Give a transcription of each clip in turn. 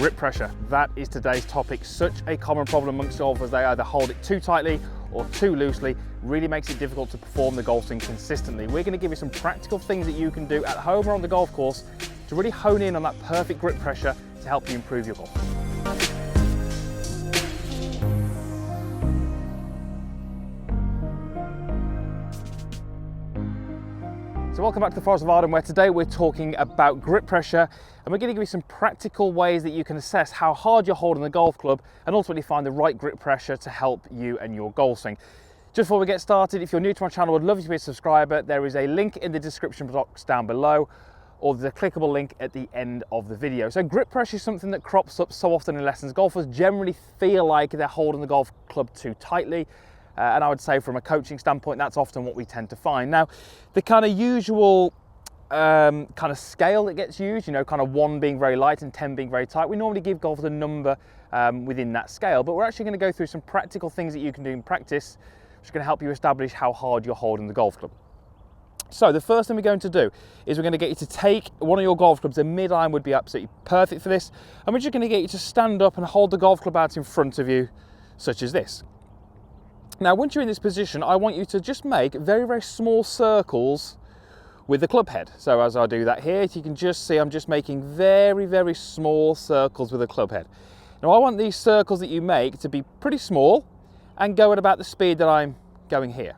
Grip pressure, that is today's topic. Such a common problem amongst golfers. They either hold it too tightly or too loosely, really makes it difficult to perform the golf swing consistently. We're going to give you some practical things that you can do at home or on the golf course to really hone in on that perfect grip pressure to help you improve your golf. So welcome back to the Forest of Arden, where today we're talking about grip pressure, and we're going to give you some practical ways that you can assess how hard you're holding the golf club and ultimately find the right grip pressure to help you and your golf swing. Just before we get started, if you're new to my channel, I'd love you to be a subscriber. There is a link in the description box down below, or there's a clickable link at the end of the video. So grip pressure is something that crops up so often in lessons. Golfers generally feel like they're holding the golf club too tightly. And I would say from a coaching standpoint, that's often what we tend to find. Now, the kind of usual kind of scale that gets used, you know, kind of 1 being very light and 10 being very tight, we normally give golfers a number within that scale. But we're actually going to go through some practical things that you can do in practice, which are going to help you establish how hard you're holding the golf club. So the first thing we're going to do is we're going to get you to take one of your golf clubs. A mid-iron would be absolutely perfect for this. And we're just going to get you to stand up and hold the golf club out in front of you, such as this. Now, once you're in this position, I want you to just make very, very small circles with the club head. So as I do that here, you can just see I'm just making very, very small circles with the club head. Now, I want these circles that you make to be pretty small and go at about the speed that I'm going here.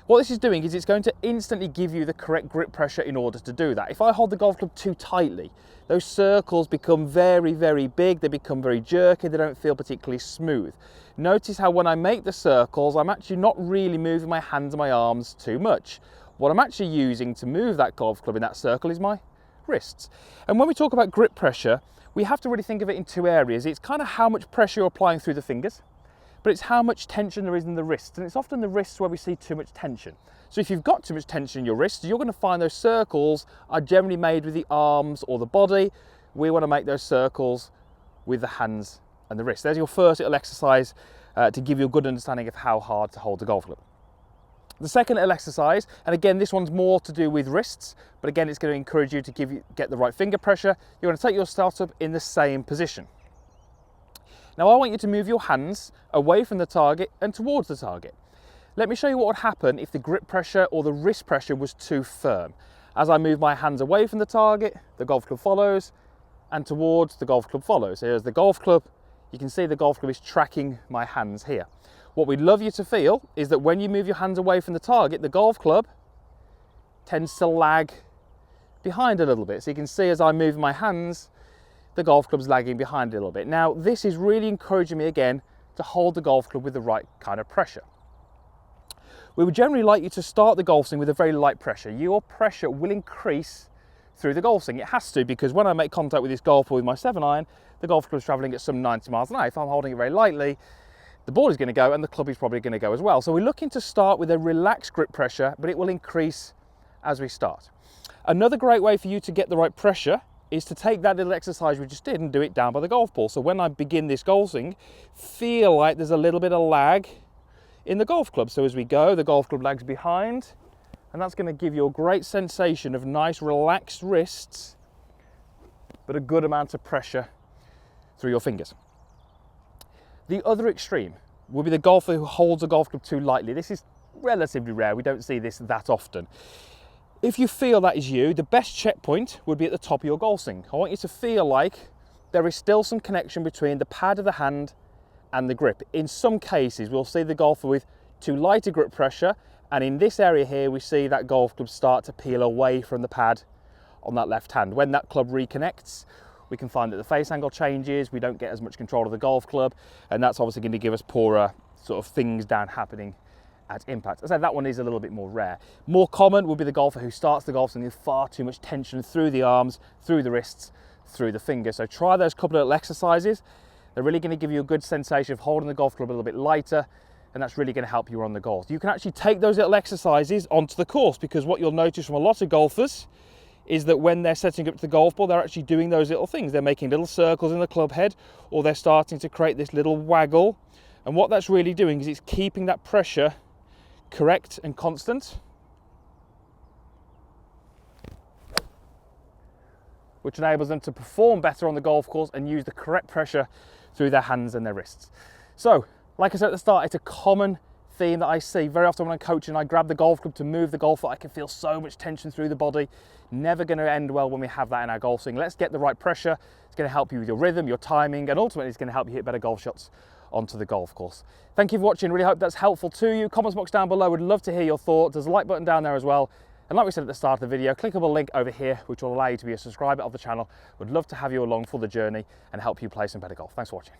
What this is doing is it's going to instantly give you the correct grip pressure in order to do that. If I hold the golf club too tightly, those circles become very, very big, they become very jerky, they don't feel particularly smooth. Notice how when I make the circles, I'm actually not really moving my hands and my arms too much. What I'm actually using to move that golf club in that circle is my wrists. And when we talk about grip pressure, we have to really think of it in 2 areas. It's kind of how much pressure you're applying through the fingers, but it's how much tension there is in the wrists. And it's often the wrists where we see too much tension. So if you've got too much tension in your wrists, you're going to find those circles are generally made with the arms or the body. We want to make those circles with the hands and the wrists. There's your first little exercise to give you a good understanding of how hard to hold the golf club. The second little exercise, and again, this one's more to do with wrists, but again, it's going to encourage you to get the right finger pressure. You're going to take your startup in the same position. Now, I want you to move your hands away from the target and towards the target. Let me show you what would happen if the grip pressure or the wrist pressure was too firm. As I move my hands away from the target, the golf club follows, and towards, the golf club follows. Here's the golf club. You can see the golf club is tracking my hands here. What we'd love you to feel is that when you move your hands away from the target, the golf club tends to lag behind a little bit. So you can see as I move my hands, the golf club's lagging behind a little bit. Now, this is really encouraging me again to hold the golf club with the right kind of pressure. We would generally like you to start the golf swing with a very light pressure. Your pressure will increase through the golf swing. It has to, because when I make contact with this golf ball with my 7-iron, the golf club is traveling at some 90 miles an hour. If I'm holding it very lightly, the ball is going to go and the club is probably going to go as well. So we're looking to start with a relaxed grip pressure, but it will increase as we start. Another great way for you to get the right pressure is to take that little exercise we just did and do it down by the golf ball. So when I begin this golf swing, feel like there's a little bit of lag in the golf club. So as we go, the golf club lags behind, and that's going to give you a great sensation of nice relaxed wrists, but a good amount of pressure through your fingers. The other extreme will be the golfer who holds a golf club too lightly. This is relatively rare. We don't see this that often. If you feel that is you, the best checkpoint would be at the top of your golf swing. I want you to feel like there is still some connection between the pad of the hand and the grip. In some cases, we'll see the golfer with too light a grip pressure, and in this area here, we see that golf club start to peel away from the pad on that left hand. When that club reconnects, we can find that the face angle changes, we don't get as much control of the golf club, and that's obviously going to give us poorer sort of things down happening at impact. As I said, that one is a little bit more rare. More common would be the golfer who starts the golf swing with far too much tension through the arms, through the wrists, through the fingers. So try those couple of little exercises. They're really going to give you a good sensation of holding the golf club a little bit lighter, and that's really going to help you on the golf. You can actually take those little exercises onto the course, because what you'll notice from a lot of golfers is that when they're setting up to the golf ball, they're actually doing those little things. They're making little circles in the club head, or they're starting to create this little waggle. And what that's really doing is it's keeping that pressure correct and constant. which enables them to perform better on the golf course and use the correct pressure through their hands and their wrists. So, like I said at the start, it's a common theme that I see very often when I'm coaching. I grab the golf club to move the golf foot. I can feel so much tension through the body. Never going to end well when we have that in our golf swing. Let's get the right pressure. It's going to help you with your rhythm, your timing, and ultimately it's going to help you hit better golf shots onto the golf course. Thank you for watching. Really hope that's helpful to you. Comments box down below. Would love to hear your thoughts. There's a like button down there as well. And like we said at the start of the video, clickable link over here, which will allow you to be a subscriber of the channel. Would love to have you along for the journey and help you play some better golf. Thanks for watching.